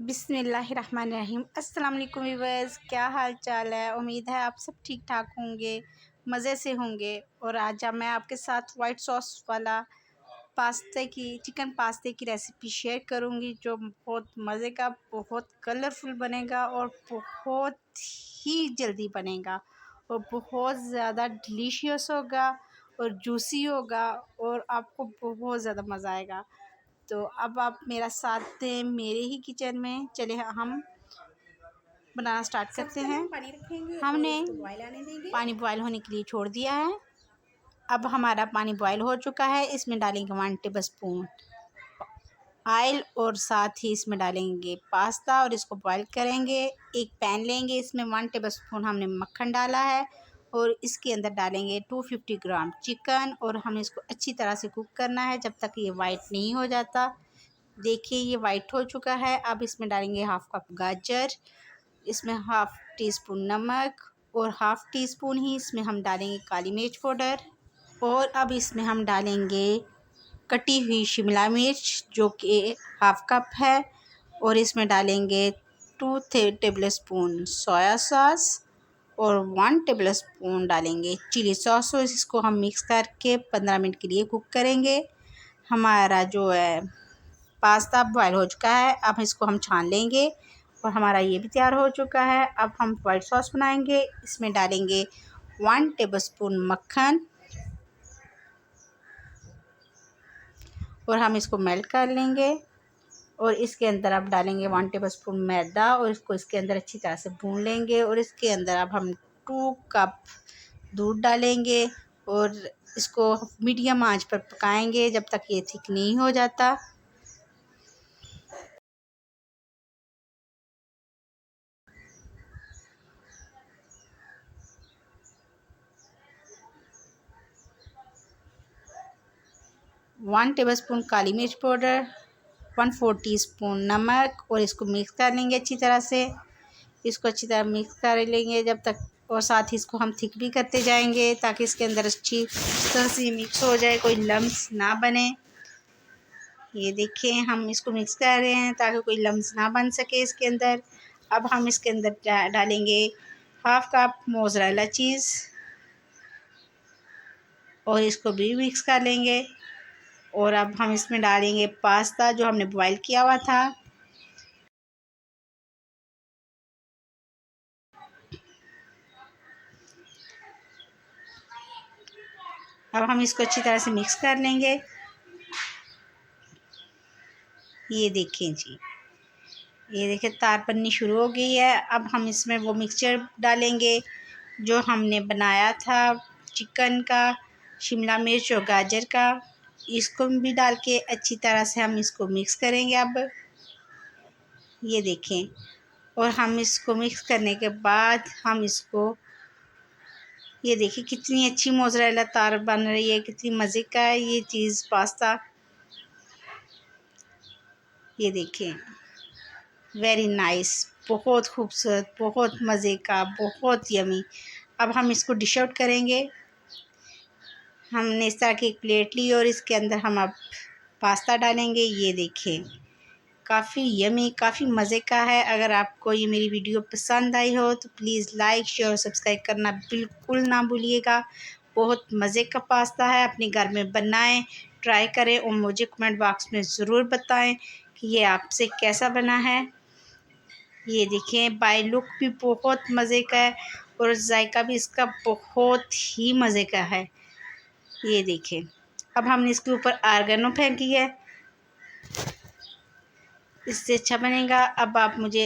बिस्मिल्लाहिर्रहमानिर्रहीम। अस्सलाम वालेकुम व्यूअर्स, क्या हाल चाल है। उम्मीद है आप सब ठीक ठाक होंगे, मज़े से होंगे। और आज मैं आपके साथ वाइट सॉस वाला चिकन पास्ते की रेसिपी शेयर करूंगी, जो बहुत मज़े का, बहुत कलरफुल बनेगा और बहुत ही जल्दी बनेगा और बहुत ज़्यादा डिलीशियस होगा और जूसी होगा और आपको बहुत ज़्यादा मज़ा आएगा। तो अब आप मेरा साथ दें मेरे ही किचन में। चले हम बनाना स्टार्ट करते हैं। हमने पानी बॉयल होने के लिए छोड़ दिया है। अब हमारा पानी बॉयल हो चुका है। इसमें डालेंगे 1 टेबल स्पून ऑयल और साथ ही इसमें डालेंगे पास्ता और इसको बॉयल करेंगे। एक पैन लेंगे, इसमें 1 टेबल स्पून हमने मक्खन डाला है और इसके अंदर डालेंगे 250 ग्राम चिकन और हमें इसको अच्छी तरह से कुक करना है जब तक ये वाइट नहीं हो जाता। देखिए ये वाइट हो चुका है। अब इसमें डालेंगे हाफ कप गाजर, इसमें हाफ टी स्पून नमक और हाफ टी स्पून ही इसमें हम डालेंगे काली मिर्च पाउडर। और अब इसमें हम डालेंगे कटी हुई शिमला मिर्च जो कि हाफ कप है और इसमें डालेंगे 2 टेबल स्पून सोया सॉस और 1 टेबल स्पून डालेंगे चिली सॉस। और इसको हम मिक्स करके 15 मिनट के लिए कुक करेंगे। हमारा जो है पास्ता बॉयल हो चुका है। अब इसको हम छान लेंगे और हमारा ये भी तैयार हो चुका है। अब हम वाइट सॉस बनाएंगे। इसमें डालेंगे 1 टेबल स्पून मक्खन और हम इसको मेल्ट कर लेंगे और इसके अंदर अब डालेंगे 1 टेबल स्पून मैदा और इसको इसके अंदर अच्छी तरह से भून लेंगे। और इसके अंदर अब हम 2 कप दूध डालेंगे और इसको मीडियम आंच पर पकाएंगे जब तक ये थिक नहीं हो जाता। वन टेबल स्पून काली मिर्च पाउडर, 1/4 टीस्पून नमक और इसको मिक्स कर लेंगे अच्छी तरह से। इसको अच्छी तरह मिक्स कर लेंगे जब तक, और साथ ही इसको हम थिक भी करते जाएंगे ताकि इसके अंदर अच्छी तरह से मिक्स हो जाए, कोई लम्स ना बने। ये देखिए हम इसको मिक्स कर रहे हैं ताकि कोई लम्स ना बन सके इसके अंदर। अब हम इसके अंदर डालेंगे हाफ कप मोज़रेला चीज़ और इसको भी मिक्स कर लेंगे। और अब हम इसमें डालेंगे पास्ता जो हमने बॉयल किया हुआ था। अब हम इसको अच्छी तरह से मिक्स कर लेंगे। ये देखें जी, ये देखिए तार बननी शुरू हो गई है। अब हम इसमें वो मिक्सचर डालेंगे जो हमने बनाया था चिकन का, शिमला मिर्च और गाजर का। इसको भी डाल के अच्छी तरह से हम इसको मिक्स करेंगे। अब ये देखें, और हम इसको मिक्स करने के बाद हम इसको, ये देखिए कितनी अच्छी मोज़रेला तार बन रही है, कितनी मज़े का है ये चीज़ पास्ता। ये देखें वेरी नाइस, बहुत खूबसूरत, बहुत मज़े का, बहुत यमी। अब हम इसको डिश आउट करेंगे। हमने इस तरह की एक प्लेट ली और इसके अंदर हम अब पास्ता डालेंगे। ये देखें काफ़ी यमी, काफ़ी मज़े का है। अगर आपको ये मेरी वीडियो पसंद आई हो तो प्लीज़ लाइक शेयर और सब्सक्राइब करना बिल्कुल ना भूलिएगा। बहुत मज़े का पास्ता है, अपने घर में बनाएं, ट्राई करें और मुझे कमेंट बॉक्स में ज़रूर बताएं कि ये आपसे कैसा बना है। ये देखें बाय लुक भी बहुत मज़े का है और जायका भी इसका बहुत ही मज़े का है। ये देखें, अब हमने इसके ऊपर ऑर्गेनो फेंकी है, इससे अच्छा बनेगा। अब आप मुझे